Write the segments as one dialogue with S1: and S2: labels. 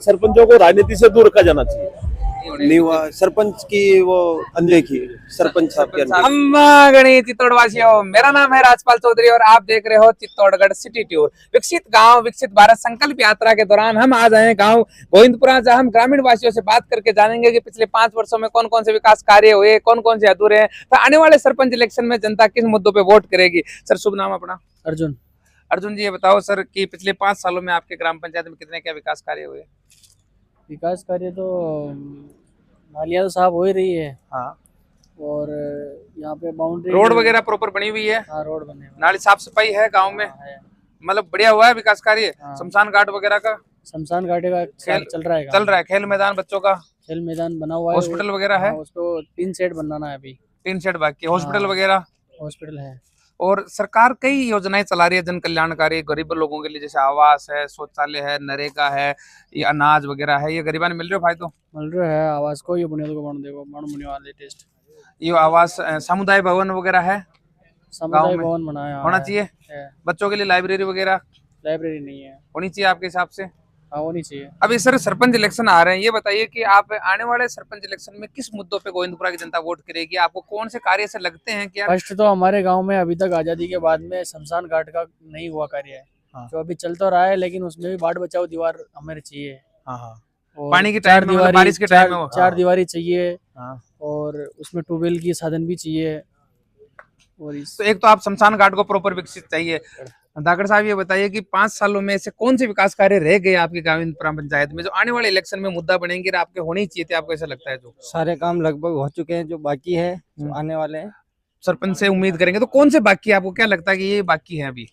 S1: सरपंचों को राजनीति से दूर रखा जाना चाहिए।
S2: नहीं हुआ सरपंच की वो अनदेखी, सरपंच साहब की अनदेखी।
S3: अम्मा गणी चित्तौड़वासियों, मेरा नाम है राजपाल चौधरी और आप देख रहे हो चित्तौड़गढ़ सिटी टूर। विकसित गांव विकसित भारत संकल्प यात्रा के दौरान हम आज आए हैं गांव गोविंदपुरा, जहां हम ग्रामीण वासियों से बात करके जानेंगे कि पिछले 5 वर्षों में कौन कौन से विकास कार्य हुए, कौन कौन से अधूरे हैं, तो आने वाले सरपंच इलेक्शन में जनता किस मुद्दों पर वोट करेगी। सर शुभ नाम अपना?
S4: अर्जुन।
S3: अर्जुन जी, ये बताओ सर कि पिछले 5 सालों में आपके ग्राम पंचायत में कितने क्या विकास कार्य हुए?
S4: विकास कार्य तो नालियाँ तो साफ हो ही रही है।
S3: हाँ।
S4: और यहाँ पे बाउंड्री
S3: रोड वगैरह प्रॉपर बनी हुई है?
S4: हाँ, रोड बने हुए हैं।
S3: नाली साफ सफाई है गांव में?
S4: हाँ, है।
S3: मतलब बढ़िया हुआ है विकास कार्य?
S4: हाँ।
S3: शमशान घाट वगैरह का?
S4: शमशान घाटी का चल रहा है।
S3: चल रहा है। खेल मैदान बच्चों का?
S4: खेल मैदान बना हुआ है।
S3: हॉस्पिटल वगैरह है?
S4: उसको 3 सेट बनाना है अभी।
S3: 3 सेट बाकी। हॉस्पिटल वगैरह?
S4: हॉस्पिटल है।
S3: और सरकार कई योजनाएं चला रही है जन कल्याणकारी गरीब लोगों के लिए, जैसे आवास है, शौचालय है, नरेगा है, ये अनाज वगैरह है। ये गरीबान मिल रहे हो भाई? तो
S4: मिल रहा है आवास को, ये बुनियाद को बन देखो बन वाले टेस्ट।
S3: ये आवास समुदाय भवन वगैरह है?
S4: समुदाय भवन बनाया
S3: होना चाहिए। बच्चों के लिए लाइब्रेरी वगैरह?
S4: लाइब्रेरी नहीं है।
S3: होनी चाहिए आपके हिसाब से?
S4: हाँ, होनी चाहिए।
S3: अभी सर सरपंच इलेक्शन आ रहे हैं, ये बताइए कि आप आने वाले सरपंच इलेक्शन में किस मुद्दों पे गोविंदपुरा की जनता वोट करेगी? आपको कौन से कार्य से लगते हैं कि यार?
S4: फर्स्ट तो हमारे गांव में अभी तक आजादी के बाद में शमशान घाट का नहीं हुआ कार्य है।
S3: हाँ।
S4: जो अभी चल तो रहा है, लेकिन उसमें भी बाढ़ बचाओ दीवार हमें चाहिए।
S3: हाँ।
S4: और
S3: पानी की टाइम में, मतलब बारिश के टाइम में?
S4: चार दीवारी चाहिए।
S3: हाँ।
S4: और उसमें ट्यूबवेल की साधन भी चाहिए। और
S3: तो एक तो आप शमशान घाट को प्रॉपर विकसित चाहिए। धाकड़ साहब, ये बताइए कि 5 सालों में ऐसे कौन से विकास कार्य रह गए आपकी गोविंदपुरा पंचायत में जो आने वाले इलेक्शन में मुद्दा बनेंगे और आपके होने ही चाहिए थे? आपको ऐसा लगता है? जो
S2: सारे काम लगभग हो चुके हैं, जो बाकी है जो आने वाले हैं।
S3: सरपंच से उम्मीद करेंगे तो कौन से बाकी है? आपको क्या लगता है कि ये बाकी है? अभी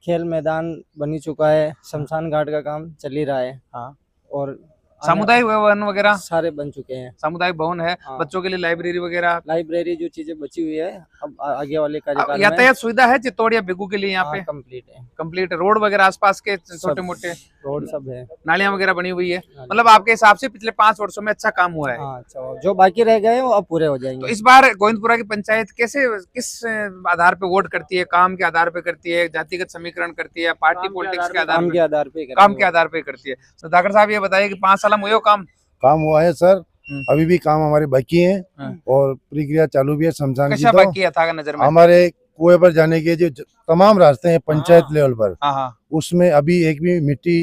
S2: खेल मैदान बनी चुका है, शमशान घाट का काम चल ही रहा है।
S3: हाँ।
S2: और
S3: सामुदायिक भवन वगैरह?
S2: सारे बन चुके हैं।
S3: सामुदायिक भवन है।
S2: हाँ।
S3: बच्चों के लिए लाइब्रेरी वगैरह?
S2: लाइब्रेरी जो चीजें बची हुई है अब आगे वाले कार्यकाल में
S3: यातायात सुविधा है चित्तौड़ या बिगू के लिए यहाँ पे?
S2: कंप्लीट है।
S3: कंप्लीट। रोड वगैरह आसपास के छोटे मोटे
S2: रोड सब है,
S3: नालियां वगैरह बनी हुई है? मतलब आपके हिसाब से पिछले 5 वर्षों में अच्छा काम हुआ है?
S2: हाँ, अच्छा। जो बाकी रह गए वो अब पूरे हो
S3: तो
S2: जाएंगे।
S3: इस बार गोविंदपुरा की पंचायत कैसे, किस आधार पे वोट करती है? काम के आधार पे करती है, जातिगत समीकरण करती है, पार्टी पॉलिटिक्स के आधार
S2: काम
S3: पे?
S2: के आधार पे
S3: काम के आधार पे करती है। तो धाकड़ साहब ये बताइए कि 5 साल में हुए
S5: काम हुआ है सर। अभी भी काम हमारे बाकी है
S3: हाँ।
S5: और प्रक्रिया चालू भी है। शमशान की
S3: कैसा
S5: तो
S3: बाकी है था नजर में?
S5: हमारे कुएं पर जाने के जो तमाम रास्ते हैं पंचायत लेवल पर,
S3: हाँ।
S5: उसमें अभी एक भी मिट्टी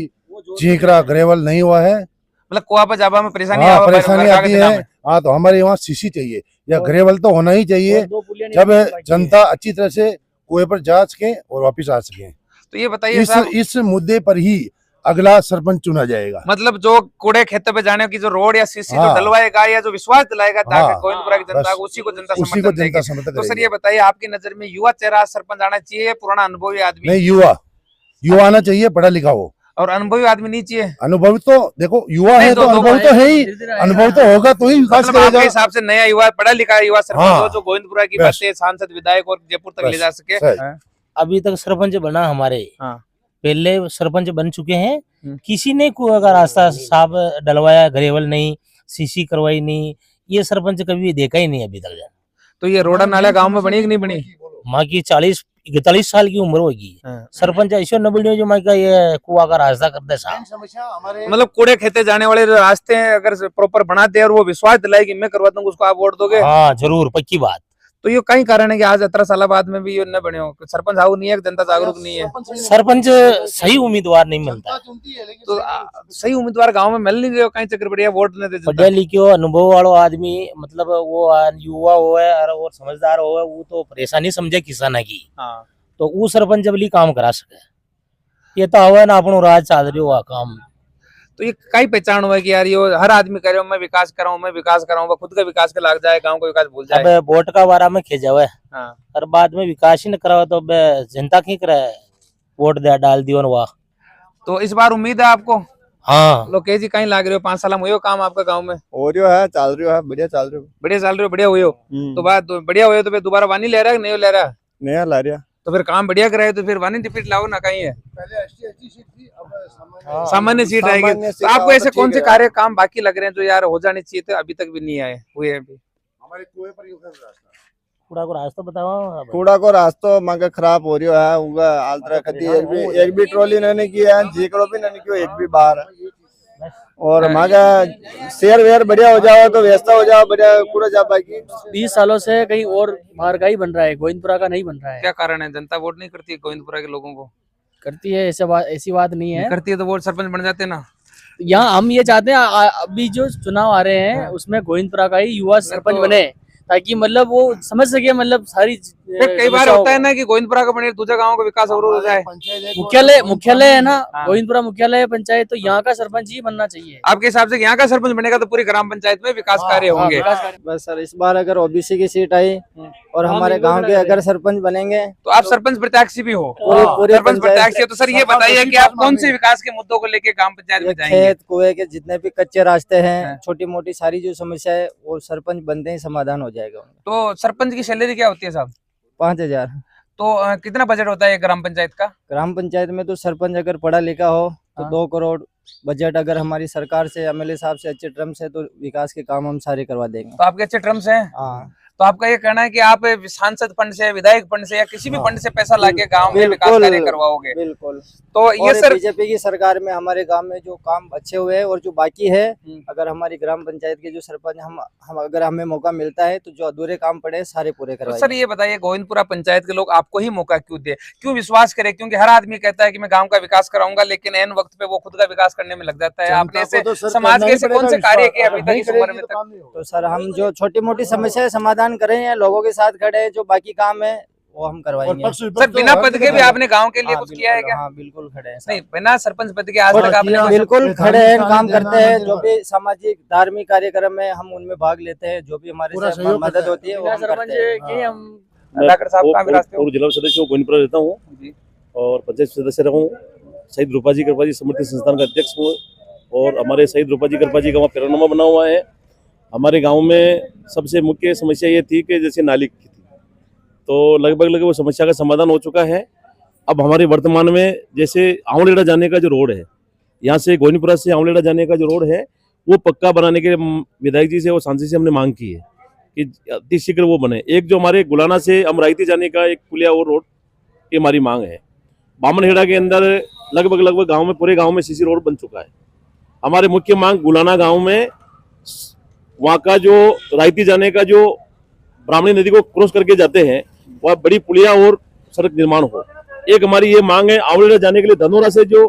S5: चीकरा ग्रेवल नहीं हुआ है।
S3: मतलब कुआ पर जाबा में परेशानी
S5: परेशानी आती है। हाँ, तो हमारे यहाँ सीसी चाहिए या ग्रेवल तो होना ही चाहिए, जब जनता अच्छी तरह से कुएं पर जा सके और वापिस आ सके।
S3: तो ये बताइए
S5: इस मुद्दे पर ही अगला सरपंच चुना जाएगा।
S3: मतलब जो कूड़े खेतों पे जाने की जो रोड या सीसी जो डलवाएगा या जो विश्वास दिलाएगा गोविंदपुरा की जनता को, उसी को जनता समर्थन देगी। तो सर ये बताइए, आपकी नजर में युवा चेहरा सरपंच आना चाहिए, पुराना अनुभवी आदमी?
S5: नहीं, युवा आना चाहिए, पढ़ा लिखा हो।
S3: और अनुभवी आदमी नहीं चाहिए?
S5: अनुभवी तो देखो युवा है तो अनुभव तो है ही, अनुभव तो होगा तो ही विकास करेगा।
S3: आपके हिसाब से नया युवा, पढ़ा लिखा युवा सरपंच हो जो गोविंदपुरा की बातें सांसद विधायक और जयपुर तक ले जा सके।
S6: अभी तक सरपंच बना हमारे, पहले सरपंच बन चुके हैं, किसी ने कुआं का रास्ता साफ डलवाया, ग्रेवल नहीं, सीसी करवाई नहीं, ये सरपंच कभी देखा ही नहीं अभी तक।
S3: तो ये रोड़ा नाला गांव में बनी कि नहीं बनी?
S6: माँ की 40-41 साल की उम्र होगी, सरपंच ऐसे न बनी जो माँ का ये कुआं का रास्ता करते साहब।
S3: मतलब कूड़े खेते जाने वाले रास्ते हैं, अगर प्रॉपर बना दे और वो विश्वास दिलाए कि मैं करवा दूंगा, उसको आप वोट दोगे?
S6: हाँ जरूर, पक्की बात।
S3: तो ये कई कारण है कि आज 17 साल बाद में भी ये न बने हो। सरपंच आऊ नहीं है, जनता जागरूक नहीं है,
S6: सरपंच सही उम्मीदवार नहीं मिलता।
S3: तो सही उम्मीदवार गांव में मिल नहीं गए, कहीं चक्कर बढ़िया वोट न दे।
S6: पढ़े लिखे अनुभव वालों आदमी, मतलब वो युवा हो और समझदार हो, वो तो परेशानी समझे किसान की। तो वो सरपंच बली काम करा सके। ये तो हवा ना अपनो राज चाल रही हुआ काम।
S3: तो ये कई पहचान हुआ कि यार ये हर आदमी करे मैं विकास कर रहा हूँ, मैं विकास कर रहा हूँ, खुद का विकास के लाग जाए, गांव का विकास भूल जाए।
S6: अब वोट का बारा में खेजा हुआ है और बाद में विकास ही न करा तो अब जनता की करे वोट दे डाल दियो वाह।
S3: तो इस बार उम्मीद है आपको?
S6: हाँ।
S3: लोकेश जी कहीं लाग रहे हो? 5 साल में हुए काम आपका गाँव में?
S2: हो रही है, चल रही है, बढ़िया चल रही हो।
S3: बढ़िया चल रहे हो? बढ़िया हुए हो तो बात बढ़िया हुए तो फिर दोबारा वानी ले रहा है नहीं ले रहा?
S2: नया ला रहा।
S3: तो फिर काम बढ़िया कराए तो फिर वानी रिपीट लाओ ना, कहीं है सामान्य सीट आएगी। तो आपको ऐसे कौन से कार्य काम बाकी लग रहे हैं जो यार हो जाने चाहिए थे, अभी तक भी नहीं आए हुए? अभी
S5: हमारे कुएं पर
S6: कूड़ा को रास्ता बताओ।
S2: कूड़ा को रास्ता मांगे खराब हो रही है, एक भी ट्रॉली नहीं की है, जीकड़ो भी नहीं की, एक भी बार और हमारा शेयर वेयर बढ़िया हो जाओ तो व्यवस्था हो जाओ बढ़िया पूरा जा बाकी
S4: 20 सालों से कहीं और बाहर का ही बन रहा है, गोविंदपुरा का नहीं बन रहा है।
S3: क्या कारण है? जनता वोट नहीं करती है गोविंदपुरा के लोगों को?
S4: करती है, ऐसी बात नहीं है।
S3: करती है तो वोट सरपंच बन जाते ना।
S4: यहाँ हम ये चाहते हैं अभी जो चुनाव आ रहे हैं उसमें गोविंदपुरा का ही युवा सरपंच बने, ताकि मतलब वो समझ सके मतलब सारी
S3: कई बार होता है ना कि गोविंदपुरा का बने दूसरा गांव का विकास और हो जाए।
S4: मुख्यालय है ना, गोविंदपुरा मुख्यालय है पंचायत, तो यहाँ का सरपंच ही बनना चाहिए।
S3: आपके हिसाब से यहाँ का सरपंच बनेगा तो पूरी ग्राम पंचायत में विकास कार्य होंगे।
S2: बस सर इस बार अगर ओबीसी की सीट आई और हमारे गांव के अगर सरपंच बनेंगे
S3: तो आप सरपंच प्रत्याशी भी हो।
S2: पूरे
S3: सरपंच प्रत्याशी हो तो सर ये बताइए कि आप कौन से विकास के मुद्दों को लेके ग्राम पंचायत में जाएंगे?
S2: खेत कुएं के जितने भी कच्चे रास्ते हैं, छोटी मोटी सारी जो समस्या है वो सरपंच बनते ही समाधान हो जाएगा।
S3: तो सरपंच की सैलरी क्या होती है साहब?
S2: 5000।
S3: तो कितना बजट होता है ग्राम पंचायत का?
S2: ग्राम पंचायत में तो सरपंच अगर पढ़ा लिखा हो तो 2 करोड़ बजट, अगर हमारी सरकार से एमएलए साहब से अच्छे टर्म्स है तो विकास के काम हम सारे करवा देंगे।
S3: तो आपके अच्छे टर्म्स हैं?
S2: हाँ।
S3: तो आपका ये कहना है कि आप सांसद फंड से, विधायक फंड से या किसी भी फंड से पैसा लाके गांव में विकास कार्य करवाओगे?
S2: बिल्कुल।
S3: तो ये सर
S2: बीजेपी की सरकार में हमारे गांव में जो काम अच्छे हुए हैं और जो बाकी है, अगर हमारी ग्राम पंचायत के जो सरपंच हम अगर हमें मौका मिलता है तो जो अधूरे काम पड़े सारे पूरे करवाएंगे।
S3: तो सर ये बताइए गोविंदपुरा पंचायत के लोग आपको ही मौका क्यों दे, क्यों विश्वास करे? क्योंकि हर आदमी कहता है कि मैं गाँव का विकास कराऊंगा, लेकिन एन वक्त पे वो खुद का विकास करने में लग जाता है। आपने ऐसे समाज के ऐसे कौन से कार्य किए अभी तक इस उम्र में तक?
S2: तो सर हम जो छोटी मोटी समस्या समाधान कर रहे हैं, लोगों के साथ खड़े हैं, जो बाकी काम है वो हम करवाएंगे।
S3: सर बिना पद के भी आपने गांव के लिए कुछ किया है क्या?
S2: हाँ बिल्कुल खड़े हैं।
S3: नहीं, बिना सरपंच पद के आज तक आपने
S2: बिल्कुल खड़े हैं, काम करते हैं। जो भी सामाजिक धार्मिक कार्यक्रम है हम उनमें भाग लेते हैं, जो भी हमारे से मदद होती है वो हम करते हैं।
S1: और जिला सदस्य गोविंदपुरा रहता हूँ और पंचायत सदस्य रहा हूँ। शहीद रूपाजी कृपाजी समृद्धि संस्थान का अध्यक्ष हूँ और हमारे शहीद रूपाजी कृपाजी का वहाँ पैरानुमा बना हुआ है। हमारे गांव में सबसे मुख्य समस्या ये थी कि जैसे नाली की थी, तो लगभग वो समस्या का समाधान हो चुका है। अब हमारे वर्तमान में जैसे आंवलेड़ा जाने का जो रोड है, यहाँ से गोविंदपुरा से आंवलेड़ा जाने का जो रोड है वो पक्का बनाने के लिए विधायक जी से और सांसद से हमने मांग की है कि अति शीघ्र वो बने। एक जो हमारे गुलाना से अमराइती जाने का एक पुलिया और रोड, ये हमारी मांग है। बामनहेड़ा के अंदर लगभग गाँव में, पूरे गाँव में सीसी रोड बन चुका है। हमारे मुख्य मांग गुलाना गाँव में वहाँ का जो रायती जाने का जो ब्राह्मणी नदी को क्रॉस करके जाते हैं वह बड़ी पुलिया और सड़क निर्माण हो। एक हमारी ये मांग है आंवलेड़ा जाने के लिए धनोरा से जो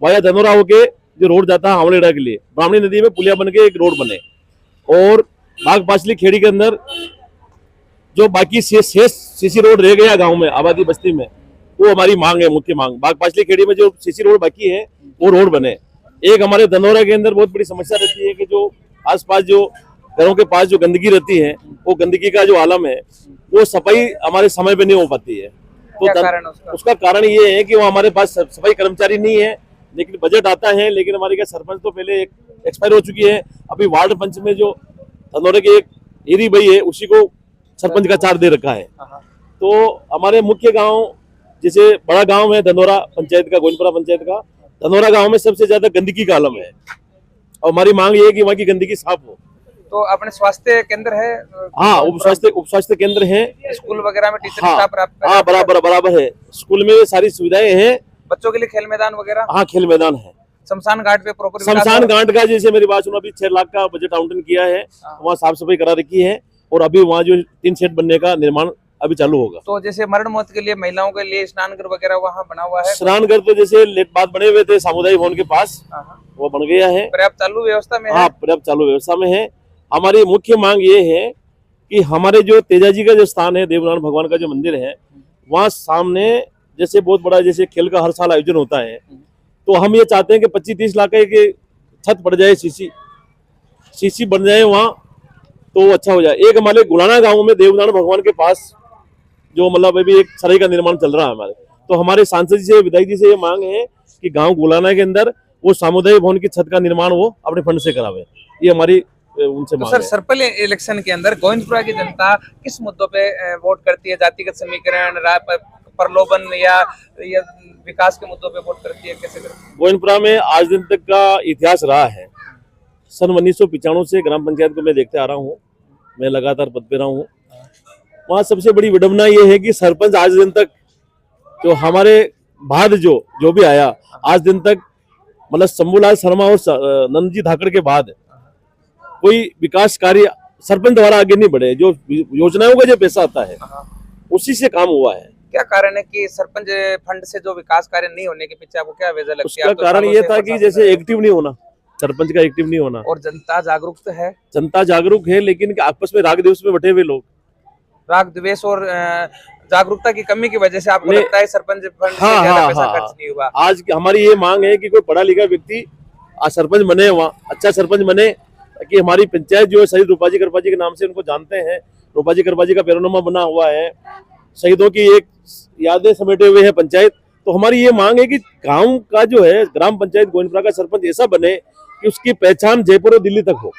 S1: वाया धनोरा होके जो रोड जाता है आंवलेड़ा के लिए, ब्राह्मणी नदी में पुलिया बन के एक रोड बने। और बाग पाचली खेड़ी के अंदर जो बाकी शेष सीसी रोड रह गया गाँव में आबादी बस्ती में, वो हमारी मांग है, मुख्य मांग। बाग पाचली खेड़ी में जो सीसी रोड बाकी है वो रोड बने। एक हमारे धनोरा के अंदर बहुत बड़ी समस्या रहती है कि जो आसपास जो घरों के पास जो गंदगी रहती है, वो गंदगी का जो आलम है वो सफाई हमारे समय पे नहीं हो पाती है। तो उसका कारण ये है कि वो हमारे पास सफाई कर्मचारी नहीं है, लेकिन बजट आता है। लेकिन हमारे क्या सरपंच तो पहले एक्सपायर हो चुकी है। अभी वार्ड पंच में जो धनौरे के एक हीरी भाई है उसी को सरपंच का चार्ज दे रखा है। तो हमारे मुख्य गाँव जैसे बड़ा गाँव है धनौरा पंचायत का, गोविंदपुरा पंचायत का, धनौरा गाँव में सबसे ज्यादा गंदगी का आलम है और हमारी मांग ये है कि वहाँ की गंदगी साफ हो।
S3: तो अपने स्वास्थ्य केंद्र है?
S1: हाँ, उप स्वास्थ्य केंद्र है।
S3: स्कूल वगैरह में टीचर
S1: हाँ,
S3: स्टाफ?
S1: हाँ, बराबर है। स्कूल में सारी सुविधाएं हैं।
S3: बच्चों के लिए खेल मैदान वगैरह?
S1: हाँ, खेल मैदान है।
S3: शमशान घाट पे प्रॉपर?
S1: शमशान घाट का जैसे मेरी बात सुनो, अभी 6 लाख का बजट आवंटन किया है, वहाँ साफ सफाई करा रखी है और अभी वहाँ जो 3 शेड बनने का निर्माण अभी चालू होगा।
S3: तो जैसे मरण मौत के लिए महिलाओं के लिए स्नान घर वगैरह वहाँ बना हुआ है?
S1: स्नान घर तो जैसे लेट बात बने हुए थे सामुदायिक भवन के पास, वो बन गया है,
S3: पर्याप्त चालू व्यवस्था में?
S1: हाँ, पर्याप्त चालू व्यवस्था में है। हमारी मुख्य मांग ये है कि हमारे जो तेजाजी का जो स्थान है, देवनारायण भगवान का जो मंदिर है, वहाँ सामने जैसे बहुत बड़ा जैसे खेल का हर साल आयोजन होता है, तो हम ये चाहते हैं कि 25-30 लाख की छत पड़ जाए, सीसी बन जाए वहाँ, तो अच्छा हो जाए। एक हमारे गुलाना गाँव में देवनारायण भगवान के पास जो मतलब अभी एक सराय का निर्माण चल रहा है हमारे, तो हमारे सांसद जी से, विधायक जी से ये मांग है कि गाँव गुलाना के अंदर वो सामुदायिक भवन की छत का निर्माण वो अपने फंड से करावे। ये हमारी उनसे
S3: तो सर सर्पल इलेक्शन के अंदर गोविंदपुरा की जनता किस मुद्दों पे वोट करती है? जातिगत समीकरण, प्रलोभन या विकास के मुद्दों पे वोट करती है? कैसे करती है?
S1: गोविंदपुरा में आज दिन तक का इतिहास रहा है। सन 1995 से ग्राम पंचायत को मैं देखते आ रहा हूँ, मैं लगातार पद पे रहा हूँ। वहाँ सबसे बड़ी विडम्बना ये है कि सरपंच आज दिन तक जो हमारे बाद जो भी आया, आज दिन तक मतलब शंभूलाल शर्मा और नंदजी धाकड़ के बाद कोई विकास कार्य सरपंच द्वारा आगे नहीं बढ़े। जो योजनाओं का जो पैसा आता है उसी से काम हुआ है।
S3: क्या कारण है कि सरपंच फंड से जो विकास कार्य नहीं होने के पीछे आपको क्या वजह लगती है?
S1: उसका
S3: आप तो
S1: कारण
S3: सालों
S1: ये
S3: से
S1: था कि
S3: प्रशासन
S1: जैसे
S3: में-
S1: एक्टिव नहीं होना, सरपंच का एक्टिव नहीं होना।
S3: और जनता जागरूक तो है,
S1: जनता जागरूक है लेकिन आपस में राग द्वेष में बटे हुए लोग।
S3: राग द्वेष और जागरूकता की कमी की वजह से आपको
S1: नहीं,
S3: लगता है सरपंच फंड से
S1: हाँ,
S3: ज्यादा
S1: हाँ,
S3: पैसा
S1: हाँ,
S3: खर्च नहीं हुआ?
S1: आज हमारी ये मांग है कि कोई पढ़ा लिखा व्यक्ति आज सरपंच बने, वहाँ अच्छा सरपंच बने, ताकि हमारी पंचायत जो है शहीद रूपाजी करपाजी के नाम से उनको जानते हैं। रूपाजी करपाजी का पैरोनामा बना हुआ है, शहीदों की एक यादें समेटे हुए है पंचायत। तो हमारी ये मांग है कि गांव का जो है ग्राम पंचायत गोविंदपुरा का सरपंच ऐसा बने कि उसकी पहचान जयपुर और दिल्ली तक हो।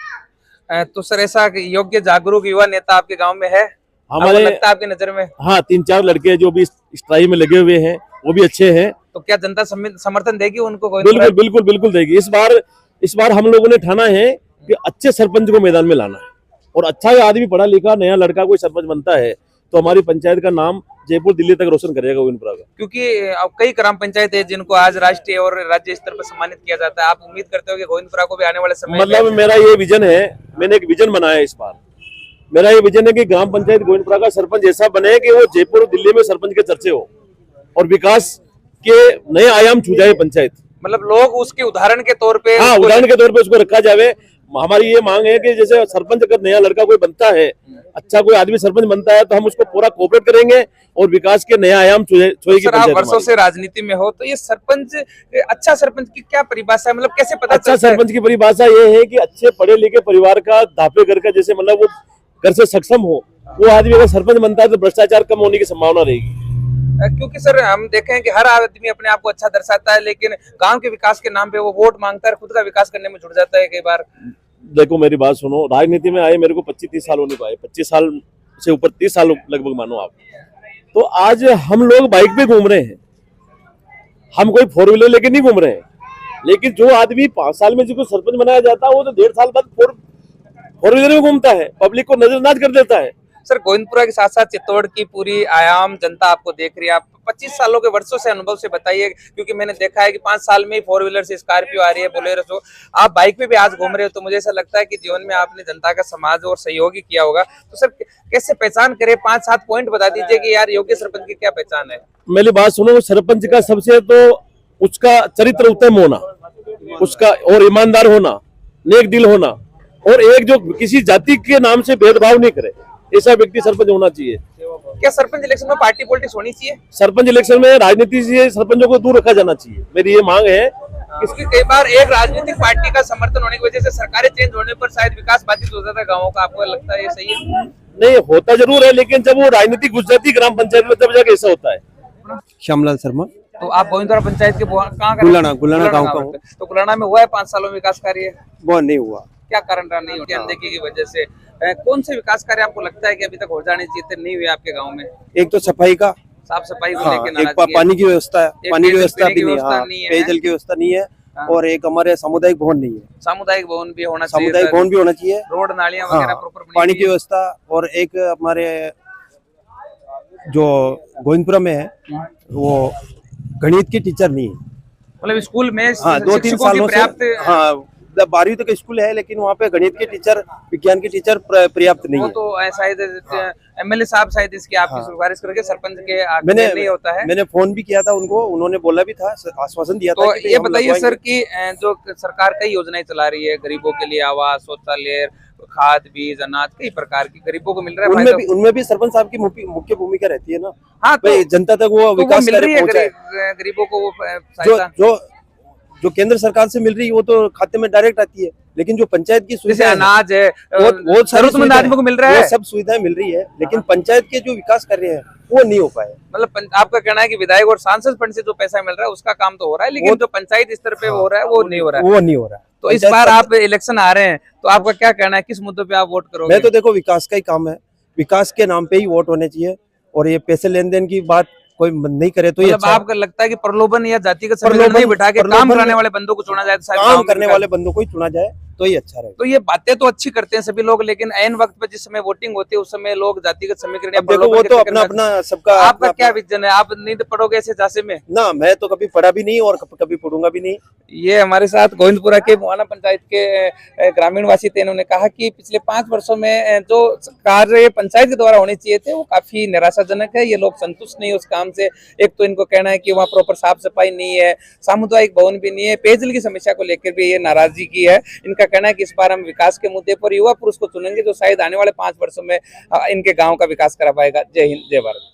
S3: तो सर ऐसा योग्य जागरूक युवा नेता आपके गांव में है?
S1: हमारे
S3: आपको लगता है आपकी नजर में?
S1: हाँ 3-4 लड़के जो भी इस ट्राई में लगे हुए हैं वो भी अच्छे हैं।
S3: तो क्या जनता समर्थन देगी उनको?
S1: बिल्कुल बिल्कुल बिल्कुल देगी। इस बार हम लोगों ने ठाना है कि अच्छे सरपंच को मैदान में लाना है, और अच्छा आदमी पढ़ा लिखा नया लड़का कोई सरपंच बनता है तो हमारी पंचायत का नाम जयपुर दिल्ली तक रोशन करेगा गोविंदपुरा का।
S3: क्योंकि अब कई ग्राम पंचायत है जिनको आज राष्ट्रीय और राज्य स्तर पर सम्मानित किया जाता है। आप उम्मीद करते हो कि गोविंदपुरा को भी आने वाले समय
S1: मतलब मेरा ये विजन है, मैंने एक विजन बनाया इस बार। मेरा ये विजन है कि ग्राम पंचायत गोविंदपुरा का सरपंच ऐसा बने कि वो जयपुर और दिल्ली में सरपंच के चर्चे हो और विकास के नए आयाम छू जाए पंचायत।
S3: मतलब लोग उसके उदाहरण के तौर पे
S1: हाँ, उदाहरण के तौर पे उसको रखा जाए। हमारी ये मांग है कि जैसे सरपंच अगर नया लड़का कोई बनता है, अच्छा कोई आदमी सरपंच बनता है तो हम उसको पूरा कोऑपरेट करेंगे और विकास के नया आयाम छुएगी।
S3: सर आप वर्षों से राजनीति में हो, तो ये सरपंच अच्छा सरपंच की क्या परिभाषा है? मतलब कैसे पता
S1: अच्छा
S3: चलता है?
S1: सरपंच की परिभाषा ये है कि अच्छे पढ़े लिखे परिवार का दापे घर का, जैसे मतलब वो घर से सक्षम हो, वो आदमी अगर सरपंच बनता है तो भ्रष्टाचार कम होने की संभावना रहेगी।
S3: क्योंकि सर हम देखें कि हर आदमी अपने आप को अच्छा दर्शाता है, लेकिन गांव के विकास के नाम पे वो वोट मांगता है, खुद का विकास करने में जुट जाता है कई बार।
S1: देखो मेरी बात सुनो, राजनीति में आए मेरे को 25-30 साल होने पाए, 25 साल से ऊपर 30 साल लगभग मानो आप। तो आज हम लोग बाइक पे घूम रहे हैं, हम कोई 4 व्हीलर लेके नहीं घूम रहे हैं, लेकिन जो आदमी 5 साल में जिसको सरपंच बनाया जाता है वो तो 1.5 साल बाद 4 व्हीलर में घूमता है, पब्लिक को नजरअंदाज कर देता है।
S3: सर गोविंदपुरा के साथ साथ चित्तौड़ की पूरी आयाम जनता आपको देख रही है। आप 25 सालों के वर्षों से अनुभव से बताइए, क्योंकि मैंने देखा है कि 5 साल में ही 4 व्हीलर से स्कॉर्पियो आ रही है, बोलेरो से आप बाइक पे भी आज घूम रहे हो। तो मुझे ऐसा लगता है कि जीवन में आपने जनता का समाज और सहयोग ही किया होगा। तो सर कैसे पहचान करे? 5-7 पॉइंट बता दीजिए कि यार योग्य सरपंच की क्या पहचान है?
S1: मेरी बात सुनो, सरपंच का सबसे तो उसका चरित्र उत्तम होना, उसका और ईमानदार होना, नेक दिल होना, और एक जो किसी जाति के नाम से भेदभाव नहीं करे, ऐसा व्यक्ति सरपंच होना चाहिए।
S3: क्या सरपंच इलेक्शन में पार्टी पॉलिटिक्स होनी चाहिए?
S1: सरपंच इलेक्शन में राजनीति से सरपंचों को दूर रखा जाना चाहिए, मेरी ये मांग है।
S3: इसकी कई बार एक राजनीतिक पार्टी का समर्थन होने की वजह से सरकारें चेंज होने पर शायद विकास बाधित हो जाता है गाँवों का। आपको लगता है ये सही है?
S1: नहीं होता जरूर है, लेकिन जब वो राजनीति घुस जाती ग्राम पंचायत में तब जाके ऐसा होता है।
S7: श्यामलाल शर्मा,
S3: तो आप गोविंदपुरा पंचायत के कहाँ
S7: गुलाना गांव का हूँ।
S3: तो गुलाना में हुआ है 5 सालों में विकास कार्य?
S7: वो नहीं हुआ।
S3: क्या कारण रहा नहीं होती? अनदेखी की वजह से। कौन से विकास कार्य आपको लगता है कि अभी तक हो जाने चाहिए थे, नहीं हुए आपके गांव में?
S7: एक तो सफाई का,
S3: साफ सफाई को
S7: हाँ,
S3: लेकर
S7: एक
S3: नाराजगी है।
S7: पानी की व्यवस्था है,
S3: एक
S7: पानी की
S3: पेयजल
S7: व्यवस्था
S3: पीने की
S7: भी नहीं है,
S3: व्यवस्था
S7: हाँ,
S3: नहीं है।
S7: पेयजल की व्यवस्था नहीं है।
S3: हाँ।
S7: और एक हमारे सामुदायिक भवन नहीं है,
S3: सामुदायिक भवन भी होना चाहिए।
S7: सामुदायिक भवन भी होना चाहिए।
S3: रोड नालियां
S7: हाँ,
S3: वगैरह प्रॉपर
S7: पानी की व्यवस्था। और एक हमारे जो गोविंदपुरा में है वो गणित की टीचर नहीं है।
S3: मतलब स्कूल में
S7: हाँ 2-3
S3: शिक्षकों की
S7: सालों से,
S3: पर्याप्त,
S7: हाँ 12वीं तक स्कूल है, लेकिन वहाँ पे गणित के टीचर, विज्ञान के टीचर पर्याप्त नहीं
S3: वो
S7: है।
S3: तो शायद एमएलए साहब शायद इसकी आपकी
S7: हाँ।
S3: सिफारिश करके सरपंच के आगे
S7: मैंने
S3: नहीं होता है।
S7: मैंने फोन भी किया था उनको, उन्होंने बोला भी था, आश्वासन दिया था
S3: तो
S7: कि
S3: ये
S7: हम
S3: बताइए
S7: लगवाएंगे।
S3: सर कि जो सरकार कई योजनाएं चला रही है गरीबों के लिए, आवास, शौचालय, खाद, बीज, अनाज, कई प्रकार की गरीबों को मिल रहा है फायदा।
S7: उनमें भी सरपंच साहब की मुख्य भूमिका रहती है ना।
S3: हाँ तो
S7: भाई जनता तक वो विकास
S3: मिल रही
S7: कार्य
S3: है
S7: पहुंचाए।
S3: गरीबों को वो
S7: जो
S3: सहायता।
S7: जो जो केंद्र सरकार से मिल रही है वो तो खाते में डायरेक्ट आती है, लेकिन जो पंचायत की
S3: जैसे
S7: सुविधा
S3: अनाज है,
S7: वो सारी
S3: जरूरतमंद
S7: सुविधाएं-
S3: आदमी को मिल रहा
S7: वो
S3: है।
S7: सब सुविधाएं मिल रही है, लेकिन पंचायत के जो विकास कर रहे हैं वो नहीं हो पाए।
S3: मतलब आपका कहना है कि विधायक और सांसद फंड से जो पैसा मिल रहा है उसका काम तो हो रहा है, लेकिन जो पंचायत स्तर पे हो रहा है वो नहीं हो रहा है।
S7: वो नहीं हो रहा है।
S3: तो इस बार आप इलेक्शन आ रहे हैं, तो आपका क्या कहना है, किस मुद्दों पे आप वोट करोगे?
S7: मैं तो देखो विकास का ही काम है, विकास के नाम पे ही वोट होने चाहिए। और ये पैसे लेन देन की बात कोई नहीं करे तो ये
S3: मतलब
S7: अच्छा है।
S3: आपको लगता है कि प्रलोभन या जाति का सम्मेलन नहीं बिठा के काम
S7: प्रलोभन-
S3: कराने वाले बंदों को चुना जाए तो शायद
S7: काम
S3: गाँव में
S7: करने
S3: विकास-
S7: वाले बंदों को ही चुना जाए। तो ही अच्छा रहेगा।
S3: तो ये बातें तो अच्छी करते हैं सभी लोग, लेकिन ऐन वक्त पे जिस समय वोटिंग होती है उस समय लोग जातिगत समीकरण या
S7: अब देखो वो
S3: प्रलोभन के
S7: तो
S3: चक्कर
S7: अपना
S3: में-
S7: अपना सबका
S3: आपका
S7: अपना-
S3: क्या
S7: अपना-
S3: विजन है? आप नींद पढ़ोगे ऐसे झांसे में?
S7: ना, मैं तो कभी पढ़ा भी नहीं और कभी पढ़ूंगा भी नहीं।
S3: ये हमारे साथ गोविंदपुरा के मुआना पंचायत के ग्रामीण वासी थे। इन्होंने कहा कि पिछले 5 वर्षों में जो कार्य पंचायत के द्वारा होने चाहिए थे वो काफी निराशाजनक है। ये लोग संतुष्ट नहीं है उस काम से। एक तो इनको कहना है कि वहाँ प्रॉपर साफ सफाई नहीं है, सामुदायिक भवन भी नहीं है, पेयजल की समस्या को लेकर भी ये नाराजगी की है। इनका कहना है कि इस बार हम विकास के मुद्दे पर युवा पुरुष को चुनेंगे जो शायद आने वाले 5 वर्षों में इनके गाँव का विकास करा पाएगा। जय हिंद, जय भारत।